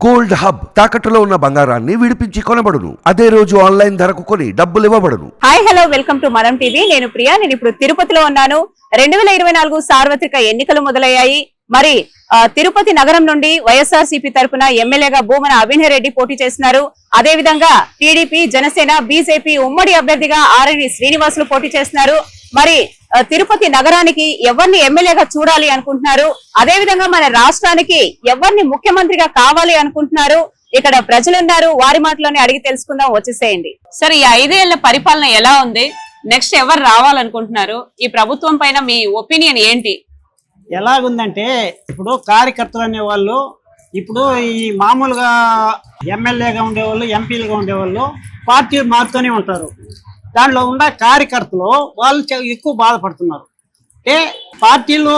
Gold hub తాకట్టులో ఉన్న బంగారాన్ని విడిపించి కొనబడును. అదే రోజు ఆన్లైన్ ధరకు కొని డబ్బులు ఇవ్వబడును. హాయ్ హలో వెల్కమ్ టు మనం టీవీ. నేను ప్రియా. నేను ఇప్పుడు తిరుపతిలో ఉన్నాను. 2024 సార్వత్రిక ఎన్నికలు మొదలయ్యాయి. మరి తిరుపతి నగరం నుండి వైఎస్ఆర్సీపీ తరఫున ఎమ్మెల్యేగా భూమన అభినయ్ రెడ్డి పోటీ చేస్తున్నారు. అదే విధంగా టీడీపీ, జనసేన, బీజేపీ ఉమ్మడి అభ్యర్థిగా ఆర్ఎన్ శ్రీనివాసులు పోటీ చేస్తున్నారు. మరి తిరుపతి నగరానికి ఎవరిని ఎమ్మెల్యేగా చూడాలి అనుకుంటున్నారు, అదే విధంగా మన రాష్ట్రానికి ఎవరిని ముఖ్యమంత్రిగా కావాలి అనుకుంటున్నారు, ఇక్కడ ప్రజలున్నారు. వారి మాటలోనే అడిగి తెలుసుకుందాం. వచ్చేసేయండి. సరే, ఈ 5 ఏళ్ల పరిపాలన ఎలా ఉంది? నెక్స్ట్ ఎవరు రావాలనుకుంటున్నారు? ఈ ప్రభుత్వం పైన మీ ఒపీనియన్ ఏంటి? ఎలాగుందంటే ఇప్పుడు కార్యకర్తలు అనేవాళ్ళు ఇప్పుడు ఈ మామూలుగా ఎమ్మెల్యేగా ఉండేవాళ్ళు, ఎంపీలుగా ఉండేవాళ్ళు పార్టీలు మారుతూనే ఉంటారు. దాంట్లో ఉన్న కార్యకర్తలు వాళ్ళు ఎక్కువ బాధపడుతున్నారు. అంటే పార్టీలు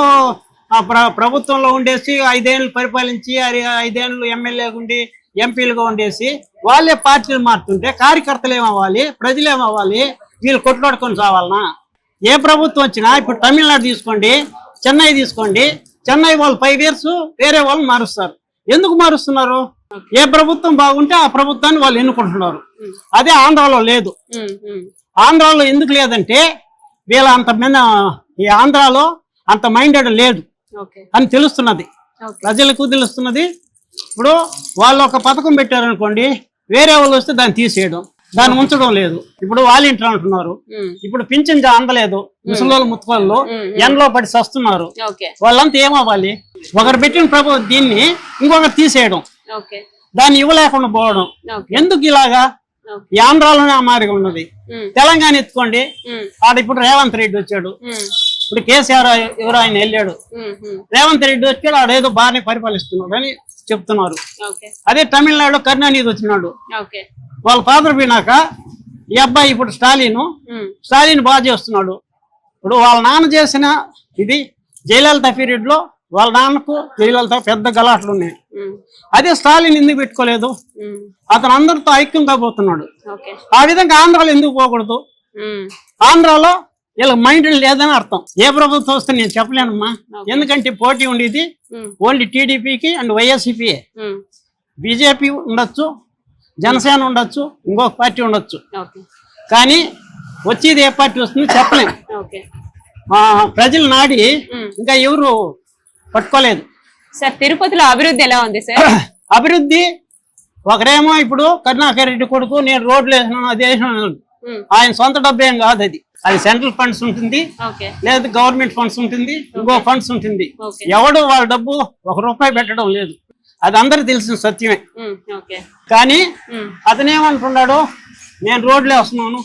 ప్రభుత్వంలో ఉండేసి 5 ఏళ్ళు పరిపాలించి 5 ఏళ్ళు ఎమ్మెల్యేగా ఉండి ఎంపీలుగా ఉండేసి వాళ్ళే పార్టీలు మారుతుంటే కార్యకర్తలు ఏమవ్వాలి, ప్రజలు ఏమవ్వాలి? వీళ్ళు కొట్లాడుకొని చావాలనా? ఏ ప్రభుత్వం వచ్చినా ఇప్పుడు తమిళనాడు తీసుకోండి, చెన్నై తీసుకోండి. చెన్నై వాళ్ళు 5 ఇయర్స్ వేరే వాళ్ళు మారుస్తారు. ఎందుకు మారుస్తున్నారు? ఏ ప్రభుత్వం బాగుంటే ఆ ప్రభుత్వాన్ని వాళ్ళు ఎన్నుకుంటున్నారు. అదే ఆంధ్రాలో లేదు. ఆంధ్రాలో ఎందుకు లేదంటే వీళ్ళ అంత మీద ఈ ఆంధ్రాలో అంత మైండెడ్ లేదు అని తెలుస్తున్నది, ప్రజలకు తెలుస్తున్నది. ఇప్పుడు వాళ్ళు ఒక పథకం పెట్టారనుకోండి, వేరే వాళ్ళు వస్తే దాన్ని తీసేయడం, దాన్ని ఉంచడం లేదు. ఇప్పుడు వాలంటీర్ అంటున్నారు, ఇప్పుడు పింఛన్ అందలేదు. ముసలోళ్ళు ముత్తుకోళ్ళు ఎండలో పడి సస్తున్నారు. వాళ్ళంతా ఏమవ్వాలి? ఒకరు పెట్టిన దీన్ని ఇంకొకరు తీసేయడం, దాన్ని ఇవ్వలేకుండా పోవడం. ఎందుకు ఇలాగా? ఈ ఆంధ్రాలోనే ఆ మారిగా ఉన్నది. తెలంగాణ ఎత్తుకోండి, ఆడ ఇప్పుడు రేవంత్ రెడ్డి వచ్చాడు. ఇప్పుడు కేసీఆర్ ఎవరు ఆయన వెళ్ళాడు, రేవంత్ రెడ్డి వచ్చాడు, ఆడేదో బాగానే పరిపాలిస్తున్నాడు అని చెప్తున్నారు. అదే తమిళనాడులో కరుణానిధి వచ్చినాడు. వాళ్ళ ఫాదర్ పోయినాక ఈ అబ్బాయి ఇప్పుడు స్టాలిన్ బాగా చేస్తున్నాడు. ఇప్పుడు వాళ్ళ నాన్న చేసిన ఇది జయలలిత పీరియడ్ లో వాళ్ళ నాన్నకు జయలలిత పెద్ద గలాట్లు ఉన్నాయి. అదే స్టాలిన్ ఎందుకు పెట్టుకోలేదు? అతను అందరితో ఐక్యంగా పోతున్నాడు. ఆ విధంగా ఆంధ్రాలో ఎందుకు పోకూడదు? ఆంధ్రాలో వీళ్ళకి మైండ్ లేదని అర్థం. ఏ ప్రభుత్వం వస్తే నేను చెప్పలేనమ్మా, ఎందుకంటే పోటీ ఉండేది ఓన్లీ టీడీపీకి అండ్ వైఎస్సీపీ. బీజేపీ ఉండొచ్చు, జనసేన ఉండొచ్చు, ఇంకొక పార్టీ ఉండొచ్చు, కానీ వచ్చేది ఏ పార్టీ వస్తుందో చెప్పలేము. ప్రజలు నాడి ఇంకా ఎవరు పట్టుకోలేదు. సార్, తిరుపతిలో అభివృద్ధి ఎలా ఉంది సార్? అభివృద్ధి ఒకరేమో ఇప్పుడు కరుణాకర్ రెడ్డి కొడుకు నేను రోడ్లు వేసినాను, అది వేసినాను. ఆయన సొంత డబ్బు ఏం కాదు, అది సెంట్రల్ ఫండ్స్ ఉంటుంది, లేదా గవర్నమెంట్ ఫండ్స్ ఉంటుంది, ఇంకో ఫండ్స్ ఉంటుంది. ఎవడు వాళ్ళ డబ్బు ₹1 పెట్టడం లేదు. అది అందరికి తెలిసిన సత్యమే. కానీ అతనేమంటున్నాడు, నేను రోడ్లు వేస్తున్నాను,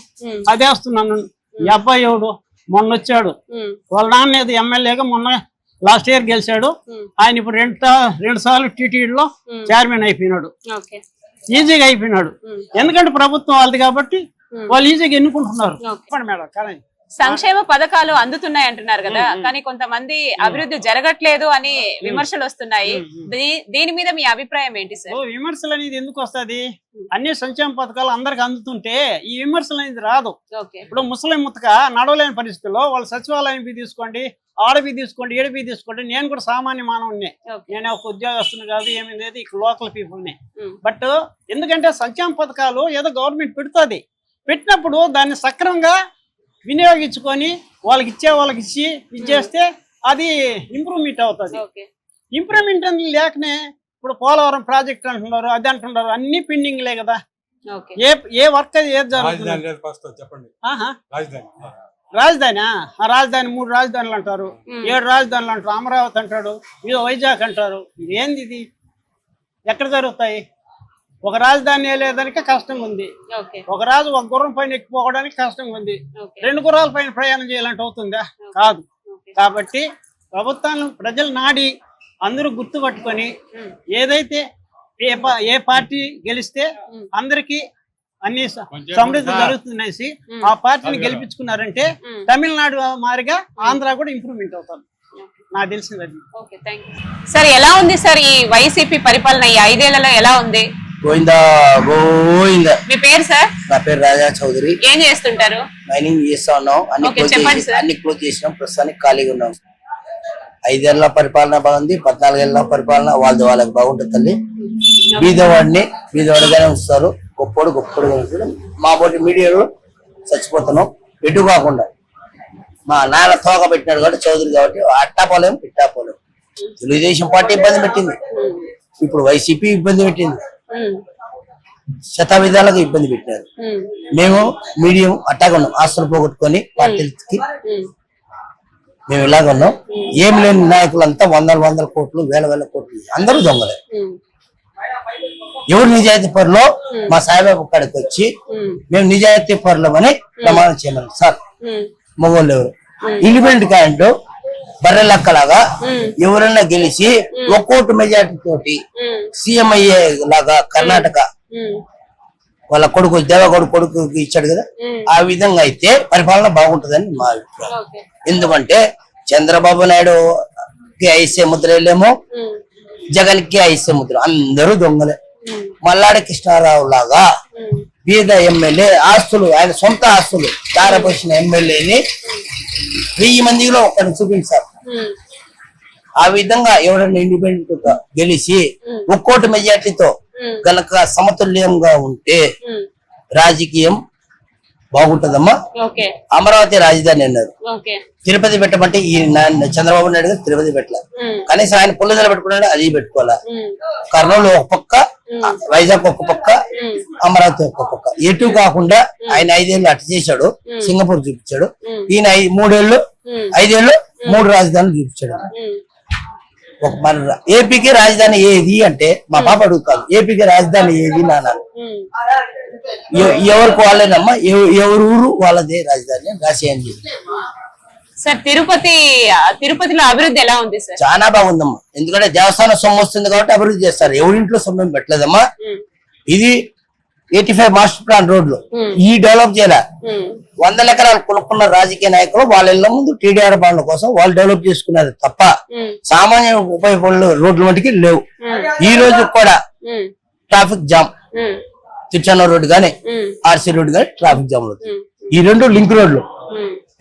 అది వేస్తున్నాను. ఈ అబ్బాయి ఎవడు? మొన్న వచ్చాడు, వాళ్ళ నాన్న ఏదో ఎమ్మెల్యేగా మొన్న లాస్ట్ ఇయర్ గెలిచాడు. ఆయన ఇప్పుడు రెండు సార్లు టీటీడీలో చైర్మన్ అయిపోయినాడు. ఈజీగా అయిపోయినాడు, ఎందుకంటే ప్రభుత్వం వాళ్ళది కాబట్టి వాళ్ళు ఈజీగా ఎన్నుకుంటున్నారు. మేడం, కానీ సంక్షేమ పథకాలు అందుతున్నాయి అంటున్నారు కదా, కానీ కొంతమంది అభివృద్ధి జరగట్లేదు అని విమర్శలు వస్తున్నాయి. దీని మీద మీ అభిప్రాయం ఏంటి సార్? విమర్శలు అనేది ఎందుకు వస్తుంది? అన్ని సంక్షేమ పథకాలు అందరికి అందుతుంటే ఈ విమర్శలు అనేది రాదు. ఇప్పుడు ముసలిం ముతక నడవలేని పరిస్థితుల్లో వాళ్ళు సచివాలయం తీసుకోండి, ఆడబి తీసుకోండి, ఏడబి తీసుకోండి. నేను కూడా సామాన్య మానవుడినే, నేను ఒక ఉద్యోగస్తుని కాదు, ఏమీ లేదు, ఇక్కడ లోకల్ పీపుల్ని. బట్ ఎందుకంటే సంక్షేమ పథకాలు ఏదో గవర్నమెంట్ పెడుతుంది, పెట్టినప్పుడు దాన్ని సక్రమంగా వినియోగించుకొని వాళ్ళకి ఇచ్చి ఇది చేస్తే అది ఇంప్రూవ్మెంట్ అవుతుంది. ఇంప్రూవ్మెంట్ అనేది లేకనే ఇప్పుడు పోలవరం ప్రాజెక్ట్ అంటున్నారు, అది అంటున్నారు, అన్ని పెండింగ్లే కదా. ఏ వర్క్ అది ఏది జరుగుతుంది? రాజధాని 3 రాజధానులు అంటారు, 7 రాజధానులు అంటారు, అమరావతి అంటాడు, ఇది వైజాగ్ అంటారు. ఏంది ఇది? ఎక్కడ జరుగుతాయి? ఒక రాజధాని లేదానికి కష్టంగా ఉంది, ఒక గుర్రం పైన ఎక్కిపోవడానికి కష్టంగా ఉంది, 2 గుర్రాల పైన ప్రయాణం చేయాలంటే అవుతుందా? కాదు. కాబట్టి ప్రభుత్వాన్ని ప్రజలు నాడి అందరూ గుర్తుపట్టుకొని ఏదైతే ఏ పార్టీ గెలిస్తే అందరికి అన్ని సమృద్ధి జరుగుతుందనేసి ఆ పార్టీని గెలిపించుకున్నారంటే తమిళనాడు మారిగా ఆంధ్ర కూడా ఇంప్రూవ్మెంట్ అవుతుంది, నాకు తెలిసింది. సార్, ఎలా ఉంది సార్ ఈ వైసీపీ పరిపాలన ఈ 5 ఏళ్లలో ఎలా ఉంది? గోవిందా గోవిందా. మీ పేరు సార్? నా పేరు రాజా చౌదరి. ఏం చేస్తుంటారు? మైనింగ్ చేస్తా ఉన్నాం, అన్ని క్లోజ్ చేసినాం, ప్రస్తుతానికి ఖాళీగా ఉన్నాం. 5 ఏళ్ల పరిపాలన బాగుంది, 14 ఏళ్ల పరిపాలన వాళ్ళకి బాగుంటుంది తల్లి. బీదవాడిగానే ఉంచుతారు, గొప్పడుగా ఉంచుతారు. మా పోటీ మీడియాలో చచ్చిపోతున్నాం ఎటు కాకుండా. మా నాన్న తోక పెట్టినాడు కాబట్టి చౌదరి కాబట్టి అట్టాపోలేం పిట్టాపోలేం. తెలుగుదేశం పార్టీ ఇబ్బంది పెట్టింది, ఇప్పుడు వైసీపీ ఇబ్బంది పెట్టింది, శతాబ్దాలకు ఇబ్బంది పెట్టారు. మేము మీడియం అట్టాగా ఉన్నాం, ఆస్తులు పోగొట్టుకొని పార్టీలకి మేము ఇలాగ ఉన్నాం. ఏం లేని నాయకులంతా వందల కోట్లు వేల కోట్లు అందరూ దొంగలే. ఎవరు నిజాయితీ పరులో మా సాయిబాబు కాడికి వచ్చి మేము నిజాయితీ పరులమని ప్రమాణం చేయమని సార్. మగోళ్ళు ఎవరు ఇండిపెండెంట్ క్యాండిడేట్ బర్రె లెక్కలాగా ఎవరైనా గెలిచి 1 కోటి మెజార్టీ తోటి సీఎం అయ్యే లాగా కర్ణాటక వాళ్ళ కొడుకు దేవగౌడ కొడుకు ఇచ్చాడు కదా, ఆ విధంగా అయితే పరిపాలన బాగుంటుందని మా అభిప్రాయం. ఎందుకంటే చంద్రబాబు నాయుడు కి ఐసే ముద్ర వెళ్ళేమో, జగన్ కి ఐసే ముద్ర, అందరూ దొంగలే. మల్లాడి కృష్ణారావు లాగా బీద ఎమ్మెల్యే ఆస్తులు, ఆయన సొంత ఆస్తులు దారపోసిన ఎమ్మెల్యేని 1000 మందిలో ఒకరిని చూపించారు. ఆ విధంగా ఎవరైనా ఇండిపెండెంట్ గా గెలిచి 1 కోటి మెజార్టీతో గనక సమతుల్యంగా ఉంటే రాజకీయం బాగుంటదమ్మా. అమరావతి రాజధాని అన్నారు, తిరుపతి పెట్టమంటే ఈ చంద్రబాబు నాయుడు గారు తిరుపతి పెట్టలేదు. కనీసం ఆయన పుల్లదల పెట్టుకున్నాడు, అది పెట్టుకోవాలా. కర్నూలు ఒక పక్క, వైజాగ్ ఒక పక్క, అమరావతి ఒక పక్క, ఎటు కాకుండా ఆయన 5 ఏళ్ళు అటు చేశాడు, సింగపూర్ చూపించాడు. ఈయన 3 ఏళ్ళు 5 ఏళ్ళు 3 రాజధానులు చూపించాడు. మన ఏపీకి రాజధాని ఏది అంటే మా పాప అడుగుతాను, ఏపీకి రాజధాని ఏది నాన్న? ఎవరికి వాళ్ళేనమ్మా, ఎవరు ఊరు వాళ్ళదే రాజధాని రాసేయండి సార్. తిరుపతిలో అభివృద్ధి ఎలా ఉంది సార్? చాలా బాగుందమ్మా, ఎందుకంటే దేవస్థానం సొమ్ము వస్తుంది కాబట్టి అభివృద్ధి చేస్తారు. ఎవరింట్లో సొమ్ము పెట్టలేదమ్మా. ఇది 85 మాస్టర్ ప్లాన్ రోడ్లు ఈ డెవలప్ చేయాల. 100 ఎకరాలు కొనుక్కున్న రాజకీయ నాయకులు వాళ్ళ ఇళ్ల ముందు టీడీఆర్ బాండ్ల కోసం వాళ్ళు డెవలప్ చేసుకున్నారు తప్ప సామాన్య ఉపయోగపడే రోడ్లు మటుకి లేవు. ఈ రోజు కూడా ట్రాఫిక్ జామ్, తిరుచానూరు రోడ్డు గానీ ఆర్సీ రోడ్డు గానీ ట్రాఫిక్ జామ్ అవుతుంది. ఈ 2 లింక్ రోడ్లు,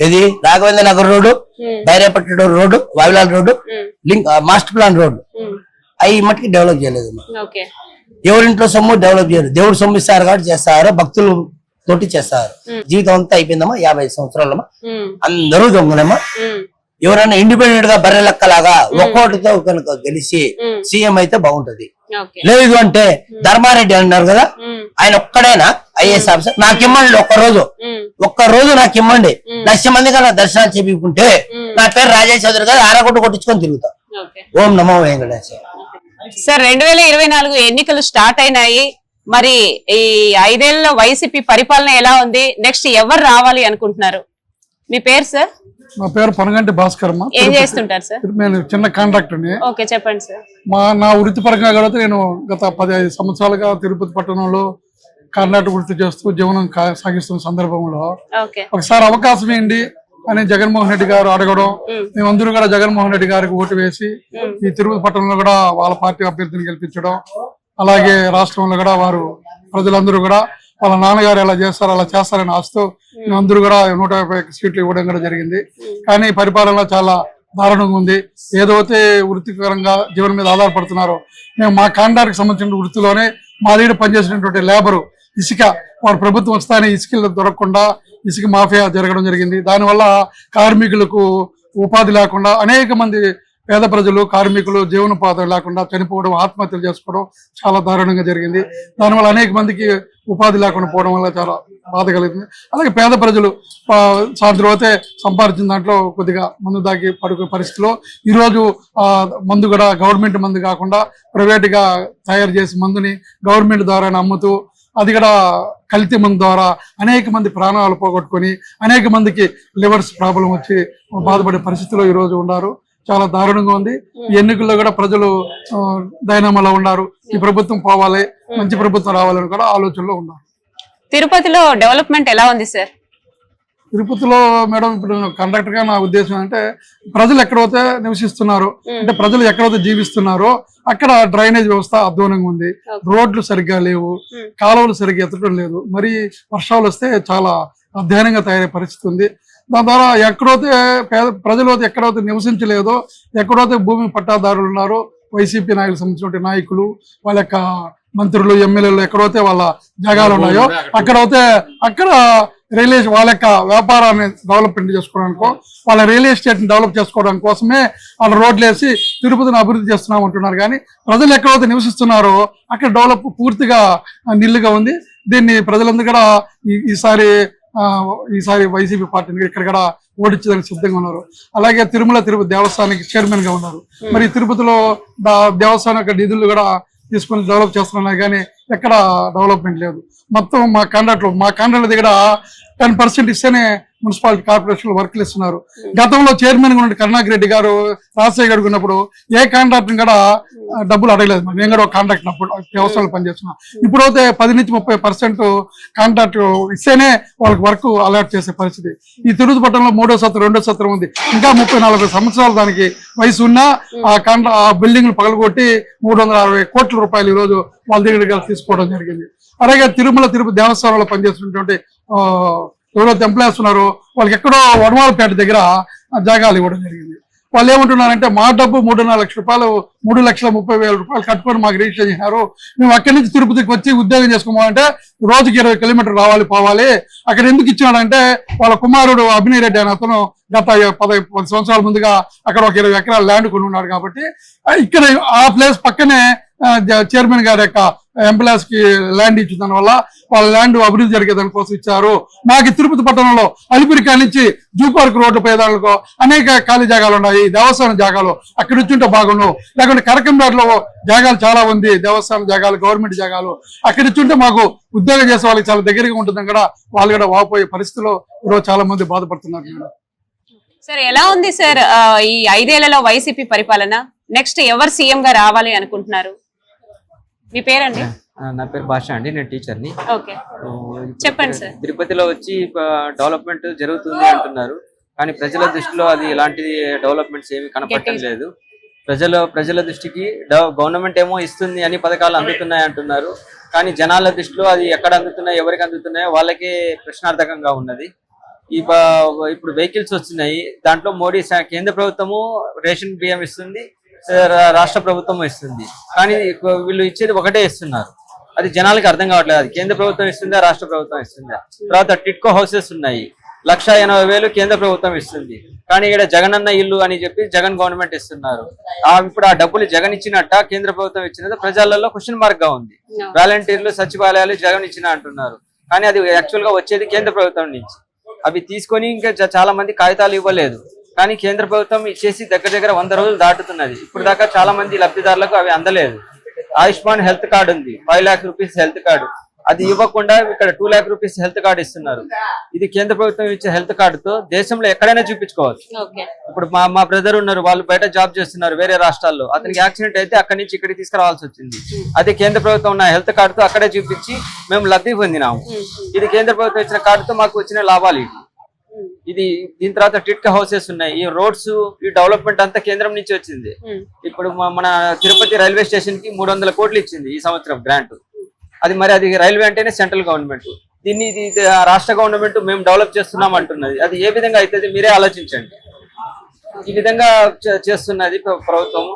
ఇది Raghavendra Nagar road, Bairepatti road, Vavilal road, link master plan road, అవి మటుకి డెవలప్ చేయలేదు. ఎవరింట్లో సొమ్ము డెవలప్ చేయరు, దేవుడు సొమ్ము ఇస్తారు కాబట్టి చేస్తారు, భక్తులు తోటి చేస్తారు. జీవితం అంతా అయిపోయిందమ్మా. 50 సంవత్సరాలమ్మా, అందరూ దొంగలమ్మా. ఎవరైనా ఇండిపెండెంట్ గా బర్రె లెక్కలాగా 1 కోటితో కనుక గెలిచి సీఎం అయితే బాగుంటది. లేదు అంటే ధర్మారెడ్డి అన్నారు కదా, ఆయన ఒక్కడైనా ఐఏఎస్ ఆఫీసర్ నాకు ఇమ్మండి, ఒక్క రోజు నాకు ఇమ్మండి, 1,00,000 మంది కన్నా దర్శనాలు చేపించుకుంటే నా పేరు రాజేష్ చౌదరి గారు ఆరగొట్టు కొట్టించుకొని తిరుగుతా. ఓం నమో వెంకటేశ్వర. సార్ 2024 ఎన్నికలు స్టార్ట్ అయినాయి. మరి ఈ 5 ఏళ్లలో వైసీపీ పరిపాలన ఎలా ఉంది? నెక్స్ట్ ఎవరు రావాలి అనుకుంటున్నారు? మీ పేరు సార్? నా పేరు పనగంటి భాస్కర్. ఏం చేస్తుంటారు సార్? నేను చిన్న కాంట్రాక్టర్ని. ఓకే, చెప్పండి సార్. నా వృత్తిపరంగా కూడా నేను గత 15 సంవత్సరాలుగా తిరుపతి పట్టణంలో కాంట్రాక్టర్ వృత్తి చేస్తూ జీవనం సాగిస్తున్న సందర్భంలో ఒకసారి అవకాశం ఏంటి అని జగన్మోహన్ రెడ్డి గారు అడగడం, మేమందరూ కూడా జగన్మోహన్ రెడ్డి గారికి ఓటు వేసి ఈ తిరుపతి పట్టణంలో కూడా వాళ్ళ పార్టీ అభ్యర్థిని గెలిపించడం, అలాగే రాష్ట్రంలో కూడా వారు ప్రజలందరూ కూడా వాళ్ళ నాన్నగారు ఎలా చేస్తారు అలా చేస్తారని ఆశతో మేమందరూ కూడా 150 సీట్లు ఇవ్వడం కూడా జరిగింది. కానీ పరిపాలన చాలా దారుణంగా ఉంది. ఏదైతే వృత్తిపరంగా జీవనం మీద ఆధారపడుతున్నారో మేము మా కాంట్రాక్ట్ సంబంధించిన వృత్తిలోనే మా దగ్గర పనిచేసినటువంటి లేబరు ఇసుక వారు ప్రభుత్వం వస్తానే ఇసుకలు దొరకకుండా ఇసుక మాఫియా జరగడం జరిగింది. దానివల్ల కార్మికులకు ఉపాధి లేకుండా అనేక మంది పేద ప్రజలు కార్మికులు జీవనోపాధి లేకుండా చనిపోవడం, ఆత్మహత్యలు చేసుకోవడం చాలా దారుణంగా జరిగింది. దానివల్ల అనేక మందికి ఉపాధి లేకుండా పోవడం వల్ల చాలా బాధ కలిగింది. అలాగే పేద ప్రజలు సాయంత్రం అయితే సంపాదించిన దాంట్లో కొద్దిగా మందు దాగి పడుకునే పరిస్థితిలో ఈరోజు మందు కూడా గవర్నమెంట్ మందు కాకుండా ప్రైవేట్గా తయారు చేసి మందుని గవర్నమెంట్ ద్వారా అమ్ముతూ అది కూడా కల్తీ మందు ద్వారా అనేక మంది ప్రాణాలు పోగొట్టుకొని అనేక మందికి లివర్స్ ప్రాబ్లం వచ్చి బాధపడే పరిస్థితిలో ఈరోజు ఉన్నారు. చాలా దారుణంగా ఉంది. ఈ ఎన్నికల్లో కూడా ప్రజలు డైనామాలో ఉన్నారు. ఈ ప్రభుత్వం పోవాలి, మంచి ప్రభుత్వం రావాలని కూడా ఆలోచనలో ఉన్నారు. తిరుపతిలో డెవలప్మెంట్ ఎలా ఉంది సార్? తిరుపతిలో మేడం ఇప్పుడు కండక్టర్ గా నా ఉద్దేశం అంటే ప్రజలు ఎక్కడైతే నివసిస్తున్నారో అంటే ప్రజలు ఎక్కడైతే జీవిస్తున్నారో అక్కడ డ్రైనేజ్ వ్యవస్థ అధ్వానంగా ఉంది, రోడ్లు సరిగ్గా లేవు, కాలువలు సరిగ్గా ఎత్తడం లేదు. మరి వర్షాలు వస్తే చాలా అధ్వానంగా తయారయ్యే పరిస్థితి ఉంది. దాని ద్వారా ఎక్కడైతే ప్రజలు ఎక్కడైతే నివసించలేదో, ఎక్కడైతే భూమి పట్టాదారులు ఉన్నారో వైసీపీ నాయకులకు సంబంధించిన నాయకులు వాళ్ళ యొక్క మంత్రులు ఎమ్మెల్యేలు ఎక్కడైతే వాళ్ళ జాగాలు ఉన్నాయో అక్కడ రియల్ ఎస్టేట్ వాళ్ళ యొక్క వ్యాపారాన్ని డెవలప్మెంట్ చేసుకోవడానికో వాళ్ళ రియల్ ఎస్టేట్ ని డెవలప్ చేసుకోవడానికి కోసమే వాళ్ళ రోడ్లు వేసి తిరుపతిని అభివృద్ధి చేస్తున్నాం అంటున్నారు. కానీ ప్రజలు ఎక్కడైతే నివసిస్తున్నారో అక్కడ డెవలప్ పూర్తిగా నిల్లుగా ఉంది. దీన్ని ప్రజలందరూ కూడా ఈసారి వైసీపీ పార్టీని ఇక్కడ కూడా ఓడించడానికి సిద్ధంగా ఉన్నారు. అలాగే తిరుపతి దేవస్థానానికి చైర్మన్ గా ఉన్నారు. మరి తిరుపతిలో దేవస్థానం యొక్క నిధులు కూడా తీసుకొని డెవలప్ చేస్తున్నారు కానీ ఎక్కడ డెవలప్మెంట్ లేదు. మొత్తం మా కాంట్రాక్ట్ దగ్గర 10% ఇస్తేనే మున్సిపాలిటీ కార్పొరేషన్ వర్క్లు ఇస్తున్నారు. గతంలో చైర్మన్ గా ఉన్న కరుణాకర్ రెడ్డి గారు రాజశేఖర్ గారు ఉన్నప్పుడు ఏ కాంట్రాక్ట్ కూడా డబ్బులు అడగలేదు. మేము కూడా ఒక కాంట్రాక్ట్ అప్పుడు వ్యవస్థలు పనిచేస్తున్నాం. ఇప్పుడైతే 10 నుంచి 30% కాంట్రాక్ట్ ఇస్తేనే వాళ్ళకి వర్క్ అలాట్ చేసే పరిస్థితి. ఈ తిరుపతి పట్టణంలో 3వ సత్రం 2వ సత్రం ఉంది. ఇంకా 30-40 సంవత్సరాలు దానికి వయసు ఉన్నా ఆ బిల్డింగ్లు పగలగొట్టి 360 కోట్ల రూపాయలు ఈ రోజు వాళ్ళ దగ్గర తీసుకోవడం జరిగింది. అలాగే తిరుపతి దేవస్థానంలో పనిచేస్తున్నటువంటి ఎవరైతే ఎంప్లాయీస్ ఉన్నారో వాళ్ళకి ఎక్కడో వనమాలపేట దగ్గర జాగాలు ఇవ్వడం జరిగింది. వాళ్ళు ఏమంటున్నారంటే మా డబ్బు 3.5 లక్షల రూపాయలు 3,30,000 రూపాయలు కట్టుకొని మాకు రిజిస్టర్ చేసినారు. మేము అక్కడి నుంచి తిరుపతికి వచ్చి ఉద్యోగం చేసుకోమంటే రోజుకి 20 కిలోమీటర్లు రావాలి పోవాలి. అక్కడ ఎందుకు ఇచ్చినాడంటే వాళ్ళ కుమారుడు అభినయ్ రెడ్డి అనే అతను గత 10 సంవత్సరాల ముందుగా అక్కడ ఒక 20 ఎకరాల ల్యాండ్ కొని ఉన్నాడు. కాబట్టి ఇక్కడ ఆ ప్లేస్ పక్కనే చైర్మన్ గారి యొక్క ఎంప్లాయీస్ కి ల్యాండ్ ఇచ్చిన వల్ల వాళ్ళ ల్యాండ్ అభివృద్ధి జరిగే దానికోసం ఇచ్చారు. మాకు తిరుపతి పట్టణంలో అలిపిరి కాడి నుంచి జూ పార్క్ రోడ్డు పోయేదానికో అనేక ఖాళీ జాగాలు ఉన్నాయి. దేవస్థానం జాగాలు అక్కడ ఇచ్చుంటే బాగుండు. లేకుంటే కరకంపేటలో జాగాలు చాలా ఉంది, దేవస్థానం జాగాలు, గవర్నమెంట్ జాగాలు. అక్కడ ఇచ్చుంటే మాకు ఉద్యోగం చేసే వాళ్ళకి చాలా దగ్గరగా ఉంటుందని కూడా వాళ్ళు కూడా వాపోయే పరిస్థితిలో ఈరోజు చాలా మంది బాధపడుతున్నారు. సార్ ఎలా ఉంది సార్ ఈ 5 ఏళ్లలో వైసీపీ పరిపాలన? నెక్స్ట్ ఎవరు సీఎం గా రావాలి అనుకుంటున్నారు? మీ పేరండి? నా పేరు భాష అండి, నేను టీచర్ని. ఓకే, చెప్పండి సార్. తిరుపతిలో వచ్చి డెవలప్మెంట్ జరుగుతుంది అంటున్నారు, కానీ ప్రజల దృష్టిలో అది ఎలాంటి డెవలప్మెంట్స్ ఏమి కనపడటం లేదు. ప్రజల దృష్టికి గవర్నమెంట్ ఏమో ఇస్తుంది అని పథకాలు అందుతున్నాయి అంటున్నారు, కానీ జనాల దృష్టిలో అది ఎక్కడ అందుతున్నాయి, ఎవరికి అందుతున్నాయో వాళ్ళకే ప్రశ్నార్థకంగా ఉన్నది. ఇప్పుడు వెహికల్స్ వస్తున్నాయి, దాంట్లో మోడీ కేంద్ర ప్రభుత్వము రేషన్ బియ్యం ఇస్తుంది, రాష్ట్ర ప్రభుత్వం ఇస్తుంది, కానీ వీళ్ళు ఇచ్చేది ఒకటే ఇస్తున్నారు. అది జనాలకి అర్థం కావట్లేదు. అది కేంద్ర ప్రభుత్వం ఇస్తుందా, రాష్ట్ర ప్రభుత్వం ఇస్తుందా? తర్వాత టిట్కో హౌసెస్ ఉన్నాయి, 1,80,000 కేంద్ర ప్రభుత్వం ఇస్తుంది, కానీ ఇక్కడ జగనన్న ఇల్లు అని చెప్పి జగన్ గవర్నమెంట్ ఇస్తున్నారు. ఇప్పుడు ఆ డబ్బులు జగన్ ఇచ్చినట్ట, కేంద్ర ప్రభుత్వం ఇచ్చినట్టు ప్రజలలో క్వశ్చన్ మార్క్ గా ఉంది. వాలంటీర్లు, సచివాలయాలు జగన్ ఇచ్చిన అంటున్నారు, కానీ అది యాక్చువల్ గా వచ్చేది కేంద్ర ప్రభుత్వం నుంచి. అవి తీసుకొని ఇంకా చాలా మంది కాగితాలు ఇవ్వలేదు, కానీ కేంద్ర ప్రభుత్వం ఇచ్చేసి దగ్గర 100 రోజులు దాటుతున్నది. ఇప్పుడు దాకా చాలా మంది లబ్ధిదారులకు అవి అందలేదు. ఆయుష్మాన్ హెల్త్ కార్డు ఉంది, 5 లక్షల రూపీస్ హెల్త్ కార్డు, అది ఇవ్వకుండా ఇక్కడ 2 లక్షల రూపీస్ హెల్త్ కార్డు ఇస్తున్నారు. ఇది కేంద్ర ప్రభుత్వం ఇచ్చే హెల్త్ కార్డుతో దేశంలో ఎక్కడైనా చూపించుకోవచ్చు. ఇప్పుడు మా బ్రదర్ ఉన్నారు, వాళ్ళు బయట జాబ్ చేస్తున్నారు వేరే రాష్ట్రాల్లో, అతనికి యాక్సిడెంట్ అయితే అక్కడి నుంచి ఇక్కడికి తీసుకురావాల్సి వచ్చింది. అదే కేంద్ర ప్రభుత్వం ఉన్న హెల్త్ కార్డుతో అక్కడే చూపించి మేము లబ్ధి పొందినాము. ఇది కేంద్ర ప్రభుత్వం ఇచ్చిన కార్డుతో మాకు వచ్చిన లాభాలు ఇది. దీని తర్వాత టిట్కా హౌసెస్ ఉన్నాయి, ఈ రోడ్స్, ఈ డెవలప్మెంట్ అంతా కేంద్రం నుంచి వచ్చింది. ఇప్పుడు మన తిరుపతి రైల్వే స్టేషన్ కి 300 కోట్లు ఇచ్చింది ఈ సంవత్సరం గ్రాంట్. అది రైల్వే అంటేనే సెంట్రల్ గవర్నమెంట్, దీన్ని రాష్ట్ర గవర్నమెంట్ మేము డెవలప్ చేస్తున్నాం అంటున్నది. అది ఏ విధంగా అవుతుంది మీరే ఆలోచించండి. ఈ విధంగా చేస్తున్నది ప్రభుత్వం.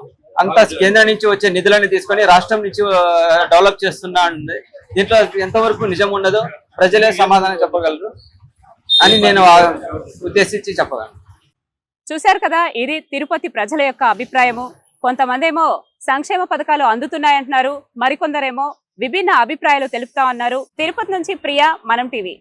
అంతా కేంద్రం నుంచి వచ్చే నిధులను తీసుకొని రాష్ట్రం నుంచి డెవలప్ చేస్తున్నా అండి. దీంట్లో ఎంతవరకు నిజం ఉన్నదో ప్రజలే సమాధానం చెప్పగలరు అని నేను ఉద్దేశించి చెప్పగలను. చూశారు కదా, ఇది తిరుపతి ప్రజల యొక్క అభిప్రాయము. కొంతమంది ఏమో సంక్షేమ పథకాలు అందుతున్నాయంటున్నారు, మరికొందరేమో విభిన్న అభిప్రాయాలు తెలుపుతా ఉన్నారు. తిరుపతి నుంచి ప్రియా, మనం టీవీ.